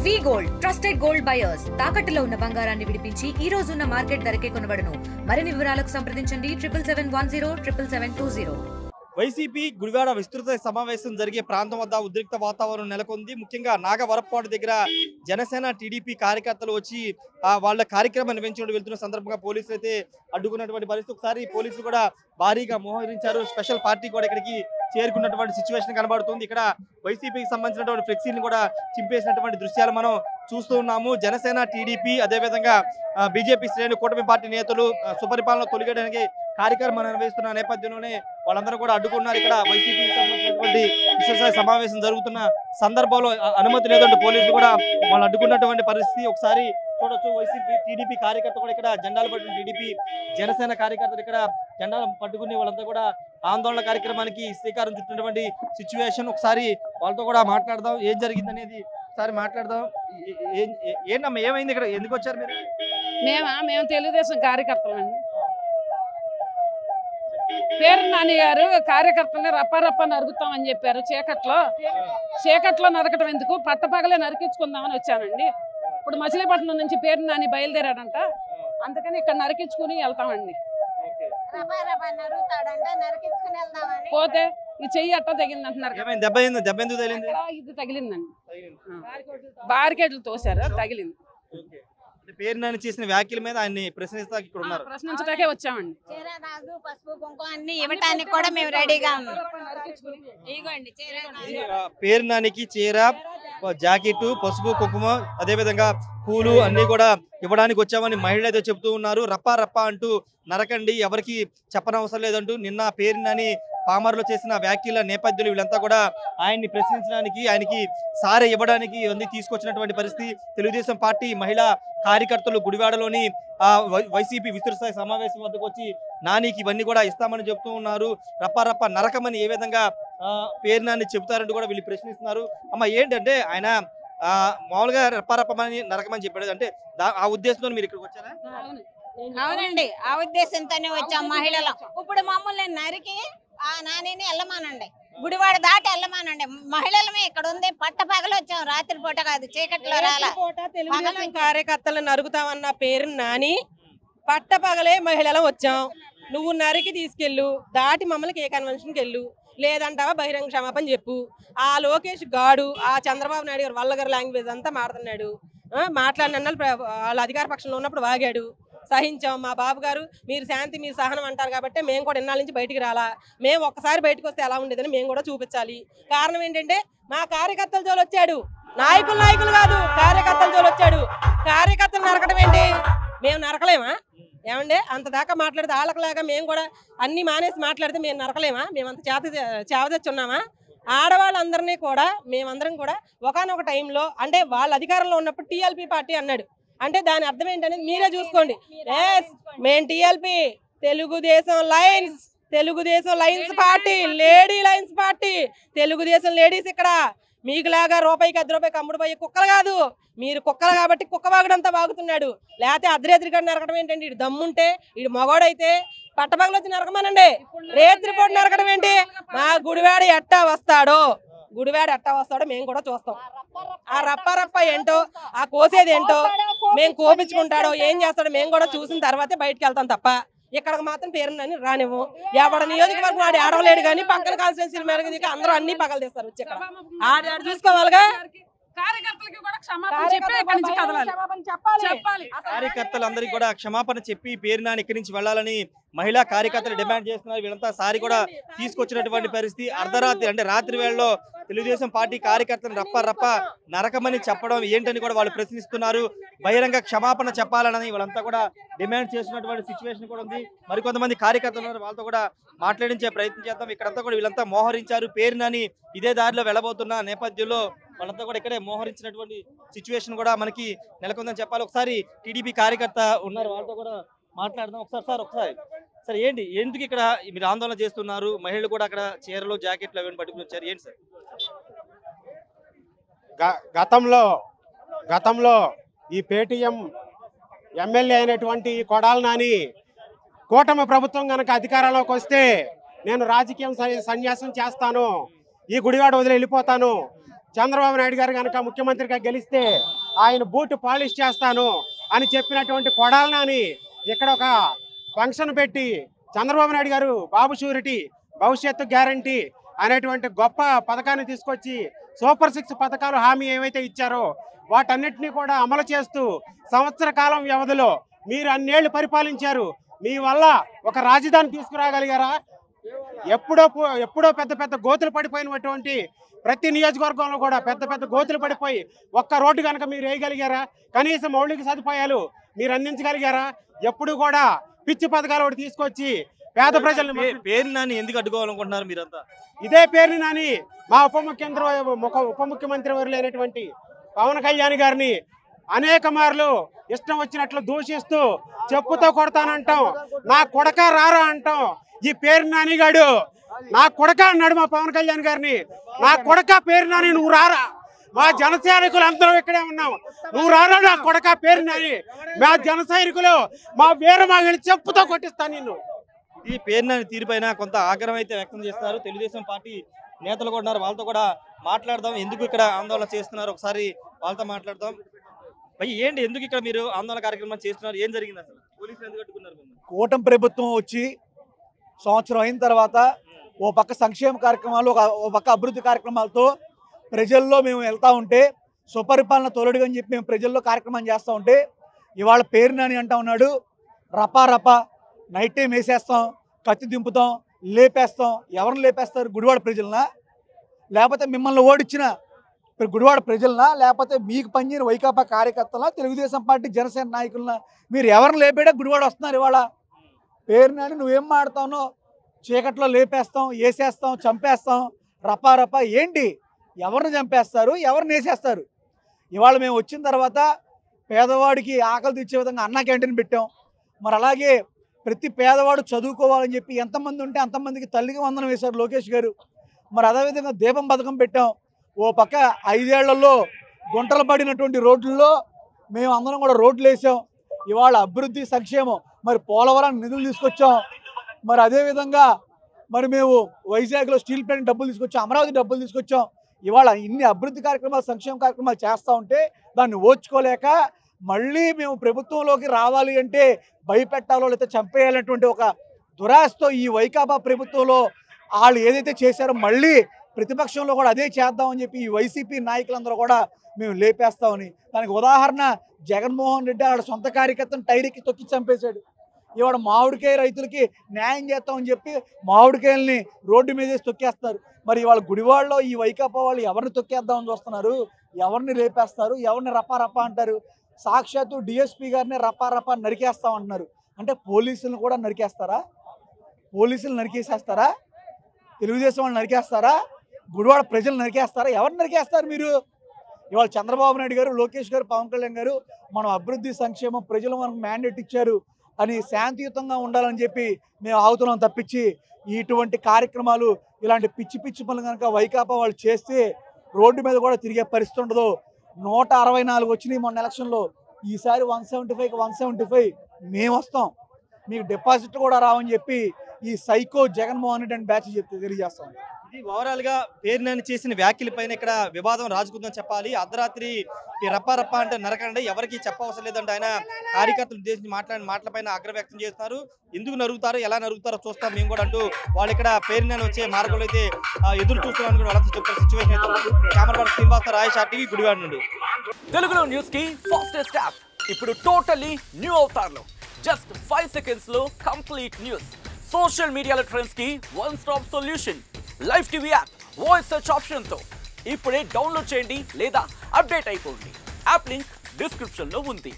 వి gold trusted gold buyers తాకట్టులో ఉన్న బంగారాన్ని విడిపించి ఈ రోజు ఉన్న మార్కెట్ ధరకే కొనబడును. మరిన్ని వివరాలకు సంప్రదించండి 7710772020. వైసీపీ గుడివాడ విస్తృత సమావేశం జరిగే ప్రాంతం వద్ద ఉద్రిక్త వాతావరణం నెలకొంది. ముఖ్యంగా నాగవరప్పాడు దగ్గర జనసేన టీడీపీ కార్యకర్తలు వచ్చి వాళ్ళ కార్యక్రమం నిర్వహించుకుంటూ వెళ్తున్న సందర్భంగా పోలీసులు అయితే అడ్డుకున్నటువంటి పరిస్థితి. ఒకసారి పోలీసులు కూడా భారీగా మోహరించారు. స్పెషల్ పార్టీ కూడా ఇక్కడికి చేరుకున్నటువంటి సిచ్యువేషన్ కనబడుతుంది. ఇక్కడ వైసీపీకి సంబంధించినటువంటి ఫ్లెక్సీని కూడా చింపేసినటువంటి దృశ్యాలు మనం చూస్తూ ఉన్నాము. జనసేన టీడీపీ అదేవిధంగా బీజేపీ శ్రేణి కూటమి పార్టీ నేతలు సుపరిపాలన తొలగడానికి కార్యక్రమం నిర్వహిస్తున్న నేపథ్యంలోనే వాళ్ళందరూ కూడా అడ్డుకున్నారు. ఇక్కడ వైసీపీకి సంబంధించినటువంటి విశేష సమావేశం జరుగుతున్న సందర్భంలో అనుమతి లేదంటే పోలీసులు కూడా వాళ్ళు అడ్డుకున్నటువంటి పరిస్థితి ఒకసారి చూడొచ్చు. వైసీపీ టీడీపీ కార్యకర్త కూడా ఇక్కడ జెండాలు పట్టుకుని టీడీపీ జనసేన కార్యకర్తలు ఇక్కడ జెండాలు పట్టుకుని వాళ్ళంతా కూడా ఆందోళన కార్యక్రమానికి శ్రీకారం చుట్టినటువంటి సిచ్యువేషన్. ఒకసారి వాళ్ళతో కూడా మాట్లాడదాం, ఏం జరిగింది అనేది ఒకసారి మాట్లాడదాం. ఏంటమ్మా ఏమైంది, ఇక్కడ ఎందుకు వచ్చారు మీరు? మేము తెలుగుదేశం కార్యకర్తలండి. పేరు నాని గారు కార్యకర్తల్ని రప్ప నరుకుతామని చెప్పారు. చీకట్లో నరకటం ఎందుకు, పట్టపగలే నరికించుకుందామని వచ్చానండి. ఇప్పుడు మచిలీపట్నం నుంచి పేరు నాని బయలుదేరాడంట, అందుకని ఇక్కడ నరికించుకుని వెళ్తామండి. పోతే ఈ చెయ్యి అట్ట తగిలింది అంటున్నారు. ఇది తగిలిందండి, బారికేడ్లు తోసారు, తగిలింది. పేరు నాని చేసిన వ్యాఖ్యల మీద ఆయన్ని ప్రశ్నించడానికే వచ్చామండి. పసుపు కుంకుమ అన్ని ఇవ్వటానికి కూడా మేము రెడీగా ఉన్నాం. పేరు నానికి చీర, జాకెట్, పసుపు కుంకుమ అదేవిధంగా పూలు అన్ని కూడా ఇవ్వడానికి వచ్చామని మహిళలు అయితే చెబుతూ ఉన్నారు. రప్ప అంటూ నరకండి, ఎవరికి చెప్పనవసరం లేదంటూ నిన్న పేరు నాని పామర్లో చేసిన వ్యాఖ్యల నేపథ్యంలో వీళ్ళంతా కూడా ఆయన్ని ప్రశ్నించడానికి, ఆయనకి సారే ఇవ్వడానికి ఇవన్నీ తీసుకొచ్చినటువంటి పరిస్థితి. తెలుగుదేశం పార్టీ మహిళా కార్యకర్తలు గుడివాడలోని వైసీపీ విస్తృత సమావేశం వద్దకు వచ్చి నానికి ఇవన్నీ కూడా ఇస్తామని చెప్తూ ఉన్నారు. రప్ప నరకమని ఏ విధంగా పేరు నాని చెబుతారంటూ కూడా వీళ్ళు ప్రశ్నిస్తున్నారు. అమ్మ ఏంటంటే ఆయన మామూలుగా రప్పమని నరకమని చెప్పాడు, అంటే ఆ ఉద్దేశంతో మీరు ఇక్కడికి వచ్చారా? అవునండి, ఆ ఉద్దేశంతోనే వచ్చాం మహిళలు. ఇప్పుడు మమ్మల్ని నరికి ఆ నానిని వెళ్ళమానండి, గుడివాడ దాటి వెళ్ళమానండి. మహిళలమే ఇక్కడ ఉంది, పట్టపగలు వచ్చాం, రాత్రి పూట కాదు, చీకట్లో రాలా. కార్యకర్తలు నరుగుతామన్న పేరు నాని పట్టపగలే మహిళలు వచ్చాం. నువ్వు నరికి తీసుకెళ్ళు, దాటి మమ్మల్ని ఏ కన్వెన్షన్కి వెళ్ళు, లేదంటావా బహిరంగ క్షమాపణ చెప్పు. ఆ లోకేష్ గాడు ఆ చంద్రబాబు నాయుడు గారు వల్లగారు లాంగ్వేజ్ అంతా మాట్లాడుతున్నాడు. మాట్లాడిన వాళ్ళ అధికార పక్షంలో ఉన్నప్పుడు వాగాడు, సహించాం. మా బాబు గారు మీరు శాంతి మీరు సహనం అంటారు కాబట్టి మేము కూడా ఇన్నాళ్ళ నుంచి బయటికి రాలా. మేము ఒక్కసారి బయటకు వస్తే ఎలా ఉండేదని మేము కూడా చూపించాలి. కారణం ఏంటంటే మా కార్యకర్తల జోలు వచ్చాడు, నాయకులు కాదు కార్యకర్తల జోలు వచ్చాడు. కార్యకర్తలు నరకడం ఏంటి, మేము నరకలేమా ఏమండి? అంత దాకా మాట్లాడితే వాళ్ళకలాగా మేము కూడా అన్ని మానేసి మాట్లాడితే మేము నరకలేమా? మేమంత చేవదచ్చి ఉన్నామా? ఆడవాళ్ళందరినీ కూడా మేమందరం కూడా ఒకానొక టైంలో అంటే వాళ్ళ అధికారంలో ఉన్నప్పుడు టీఎల్పీ పార్టీ అన్నాడు, అంటే దాని అర్థం ఏంటనేది మీరే చూసుకోండి. మేము TLP Telugu Desam lines party, lady lines party, Telugu Desam ladies. ఇక్కడ మీకులాగా రూపాయికి 10 రూపాయకి అమ్ముడు పోయే కుక్కలు కాదు. మీరు కుక్కలు కాబట్టి కుక్క వాగుడంతా వాగుతున్నాడు, లేకపోతే అర్ధరేత్రి గడి నరకడం ఏంటండి? ఇటు దమ్ముంటే ఇటు మగోడైతే పట్టపగలు వచ్చి నరకమనండి, రేత్రిపూట నరకడం ఏంటి? మా గుడివాడ ఎట్టా వస్తాడో మేము కూడా చూస్తాం. ఆ రప్ప ఏంటో, ఆ కోసేది ఏంటో, మేము కోపించుకుంటాడో ఏం చేస్తాడో మేము కూడా చూసిన తర్వాతే బయటకు వెళ్తాం తప్ప ఇక్కడికి మాత్రం పేరుని రానివ్వు. ఎవడ నియోజకవర్గం ఆడి ఆడవలేడు కానీ పక్కన కాన్స్టిట్యూన్సీ మేరకు అందరూ అన్ని పగలు తీస్తారు వచ్చి ఇక్కడ ఆడ చూసుకోవాలిగా. కార్యకర్తలందరికీ కూడా క్షమాపణ చెప్పి పేరు నాని ఇక్కడి నుంచి వెళ్లాలని మహిళా కార్యకర్తలు డిమాండ్ చేస్తున్నారు. వీళ్ళంతా సారి కూడా తీసుకొచ్చినటువంటి పరిస్థితి. అర్ధరాత్రి అంటే రాత్రి వేళలో తెలుగుదేశం పార్టీ కార్యకర్తలు రప్ప నరకమని చెప్పడం ఏంటని కూడా వాళ్ళు ప్రశ్నిస్తున్నారు. బహిరంగ క్షమాపణ చెప్పాలని వాళ్ళంతా కూడా డిమాండ్ చేస్తున్నటువంటి సిచ్యువేషన్ కూడా ఉంది. మరికొంతమంది కార్యకర్తలు వాళ్ళతో కూడా మాట్లాడించే ప్రయత్నం చేద్దాం. ఇక్కడంతా కూడా వీళ్ళంతా మోహరించారు. పేరు నాని ఇదే దారిలో వెళ్ళబోతున్న నేపథ్యంలో వాళ్ళంతా కూడా ఇక్కడే మోహరించినటువంటి సిచ్యువేషన్ కూడా మనకి నెలకొందని చెప్పాలి. ఒకసారి టీడీపీ కార్యకర్త ఉన్నారు, వాళ్ళతో కూడా మాట్లాడదాం. ఒకసారి ఏంటి, ఎందుకు ఇక్కడ మీరు ఆందోళన చేస్తున్నారు? మహిళలు కూడా అక్కడ చీరలు జాకెట్లు అవన్నీ పట్టుకుని వచ్చారు, ఏంటి సార్? గతంలో ఈ పేటీఎం ఎమ్మెల్యే అయినటువంటి కొడాల నాని కూటమి ప్రభుత్వం కనుక అధికారంలోకి వస్తే నేను రాజకీయం సన్యాసం చేస్తాను, ఈ గుడివాడ వదిలి వెళ్ళిపోతాను, చంద్రబాబు నాయుడు గారు కనుక ముఖ్యమంత్రిగా గెలిస్తే ఆయన బూట్ పాలిష్ చేస్తాను అని చెప్పినటువంటి కొడాలి నాని ఇక్కడ ఒక ఫంక్షన్ పెట్టి చంద్రబాబు నాయుడు గారు బాబు షూరిటీ భవిష్యత్తు గ్యారంటీ అనేటువంటి గొప్ప పథకాన్ని తీసుకొచ్చి సూపర్ 6 పథకాలు హామీ ఏవైతే ఇచ్చారో వాటన్నిటినీ కూడా అమలు చేస్తూ సంవత్సర కాలం వ్యవధిలో మీరు అన్నేళ్లు పరిపాలించారు. మీ వల్ల ఒక రాజధాని తీసుకురాగలిగారా? ఎప్పుడో పెద్ద గోతులు పడిపోయినటువంటి ప్రతి నియోజకవర్గంలో కూడా పెద్ద గోతులు పడిపోయి ఒక్క రోడ్డు కనుక మీరు వేయగలిగారా? కనీసం మౌలిక సదుపాయాలు మీరు అందించగలిగారా? ఎప్పుడు కూడా పిచ్చి పథకాలు ఒకటి తీసుకొచ్చి పేద ప్రజలను పేరు నాని ఎందుకు అడ్డుకోవాలనుకుంటున్నారు మీరంతా? ఇదే పేరుని నాని మా ఉప ముఖ్యమంత్రి వర్యులైనటువంటి పవన్ కళ్యాణ్ గారిని అనేక మార్లు ఇష్టం వచ్చినట్లు దూషిస్తూ చెప్పుతో కొడతానంటాం, నా కొడక రారా అంటాం. ఈ పేరు నాని గాడు నా కొడక అన్నాడు మా పవన్ కళ్యాణ్ గారిని. నా కొడక పేరు నాని, నువ్వు రారా, మా జన సైనికులు అందరం ఇక్కడే ఉన్నాం, నువ్వు రారా నా కొడక పేరు నాని, మా జన సైనికులు మా వీరమాగని చెప్పుతో కొట్టిస్తాను నిన్ను. ఈ పేరు నాని తీరుపైన కొంత ఆగ్రహం అయితే వ్యక్తం చేస్తున్నారు తెలుగుదేశం పార్టీ నేతలు కూడా ఉన్నారు. వాళ్ళతో కూడా మాట్లాడదాం, ఎందుకు ఇక్కడ ఆందోళన చేస్తున్నారు ఒకసారి వాళ్ళతో మాట్లాడదాం. ఏంటి ఎందుకు ఇక్కడ మీరు ఆందోళన కార్యక్రమం చేస్తున్నారు? ఏం జరిగింది అసలు? పోలీసులు ఎందుకు అడ్డుకున్నారు? కూటమి ప్రభుత్వం వచ్చి సంవత్సరం అయిన తర్వాత ఓ పక్క సంక్షేమ కార్యక్రమాలు, ఓ పక్క అభివృద్ధి కార్యక్రమాలతో ప్రజల్లో మేము వెళ్తూ ఉంటే, సుపరిపాలన తోలుడుగా అని చెప్పి మేము ప్రజల్లో కార్యక్రమం చేస్తూ ఉంటే, ఇవాళ పేరు నాని అంటా ఉన్నాడు, రపా నైట్ టైం వేసేస్తాం, కత్తి దింపుతాం, లేపేస్తాం. ఎవరిని లేపేస్తారు? గుడివాడ ప్రజలనా? లేకపోతే మిమ్మల్ని ఓడించిన గుడివాడ ప్రజలనా? లేకపోతే మీకు పనిచేయని వైకాపా కార్యకర్తలనా? తెలుగుదేశం పార్టీ జనసేన నాయకులనా? మీరు ఎవరిని లేపేడా గుడివాడ వస్తున్నారు ఇవాళ? పేరు నాని నువ్వేం మాడుతావునో, చీకట్లో లేపేస్తాం, వేసేస్తాం, చంపేస్తాం, రపా ఏంటి? ఎవరిని చంపేస్తారు, ఎవరిని వేసేస్తారు? ఇవాళ మేము వచ్చిన తర్వాత పేదవాడికి ఆకలి తీర్చే విధంగా అన్న క్యాంటీన్ పెట్టాం. మరి అలాగే ప్రతి పేదవాడు చదువుకోవాలని చెప్పి ఎంతమంది ఉంటే అంతమందికి తల్లికి వందనం వేశారు లోకేష్ గారు. మరి అదేవిధంగా దీపం పథకం పెట్టాం. ఓ పక్క 5 ఏళ్లలో గుంటలు పడినటువంటి రోడ్లలో మేము అందరం కూడా రోడ్లు వేసాం. ఇవాళ అభివృద్ధి సంక్షేమం, మరి పోలవరం నిధులు తీసుకొచ్చాం. మరి అదేవిధంగా మరి మేము వైజాగ్లో స్టీల్ ప్లాంట్ డబ్బులు తీసుకొచ్చాం, అమరావతి డబ్బులు తీసుకొచ్చాం. ఇవాళ ఇన్ని అభివృద్ధి కార్యక్రమాలు, సంక్షేమ కార్యక్రమాలు చేస్తూ ఉంటే దాన్ని ఓర్చుకోలేక మళ్ళీ మేము ప్రభుత్వంలోకి రావాలి అంటే భయపెట్టాలో లేకపోతే చంపేయాలనేటువంటి ఒక దురాశతో ఈ వైకాపా ప్రభుత్వంలో వాళ్ళు ఏదైతే చేశారో మళ్ళీ ప్రతిపక్షంలో కూడా అదే చేద్దామని చెప్పి ఈ వైసీపీ నాయకులందరూ కూడా మేము లేపేస్తామని. దానికి ఉదాహరణ జగన్మోహన్ రెడ్డి వాళ్ళ సొంత కార్యకర్తను టైర్కి తొక్కి చంపేశాడు. ఇవాళ మామిడికాయ రైతులకి న్యాయం చేస్తామని చెప్పి మామిడికాయల్ని రోడ్డు మీద తొక్కేస్తారు. మరి ఇవాళ గుడివాడలో ఈ వైకాపా వాళ్ళు ఎవరిని తొక్కేద్దామని చూస్తున్నారు? ఎవరిని లేపేస్తారు? ఎవరిని రపా అంటారు? సాక్షాత్తు డిఎస్పీ గారిని రపా నరికేస్తామంటున్నారు. అంటే పోలీసులను కూడా నరికేస్తారా? పోలీసులు నరికేసేస్తారా? తెలుగుదేశం వాళ్ళు నరికేస్తారా? గుడివాడ ప్రజలు నరికేస్తారా? ఎవరు నరికేస్తారు మీరు? ఇవాళ చంద్రబాబు నాయుడు గారు, లోకేష్ గారు, పవన్ కళ్యాణ్ గారు మనం అభివృద్ధి సంక్షేమం ప్రజలు మనకు మ్యాండేట్ ఇచ్చారు అని శాంతియుతంగా ఉండాలని చెప్పి మేము ఆగుతున్నాం తప్పించి ఇటువంటి కార్యక్రమాలు, ఇలాంటి పిచ్చి పనులు కనుక వైకాపా వాళ్ళు చేస్తే రోడ్డు మీద కూడా తిరిగే పరిస్థితి ఉండదు. 164 వచ్చినాయి మొన్న ఎలక్షన్లో. ఈసారి 175 మేము వస్తాం, మీకు డిపాజిట్ కూడా రావని చెప్పి ఈ సైకో జగన్మోహన్ రెడ్డి అని బ్యాచ్ చెప్తే తెలియజేస్తాం. ఇది ఓవరాల్ గా పేరు నాని చేసిన వ్యాఖ్యల పైన ఇక్కడ వివాదం రాజుకుందని చెప్పాలి. అర్ధరాత్రి రప్పా అంటే నరకండి, ఎవరికి చెప్పవసరం లేదంటే ఆయన కార్యకర్తలు ఉద్దేశించి మాట్లాడిన మాటలపైన ఆగ్రహం వ్యక్తం చేస్తున్నారు. ఎందుకు నరుగుతారు, ఎలా నరుగుతారో చూస్తాం మేము కూడా అంటూ వాళ్ళు ఇక్కడ పేరు నాని వచ్చే మార్గంలో అయితే ఎదురు చూస్తున్నాను కూడా వాళ్ళతో చెప్పే సిచ్యువేషన్ అయితే. కెమెరా శ్రీనివాస రాయేష్ టీవీ గుడివాడ నుండి. తెలుగులో న్యూస్ కి ఫాస్టెస్ట్ యాప్ ఇప్పుడు టోటల్లీ న్యూ అవతార్లో జస్ట్ 5 seconds లో కంప్లీట్ న్యూస్. సోషల్ మీడియాలో ట్రెండ్స్ కి one stop solution. Live TV app voice search option తో ఇప్పుడే డౌన్లోడ్ చేయండి లేదా అప్డేట్ అయిపోండి. యాప్ లింక్ డిస్క్రిప్షన్ లో ఉంది.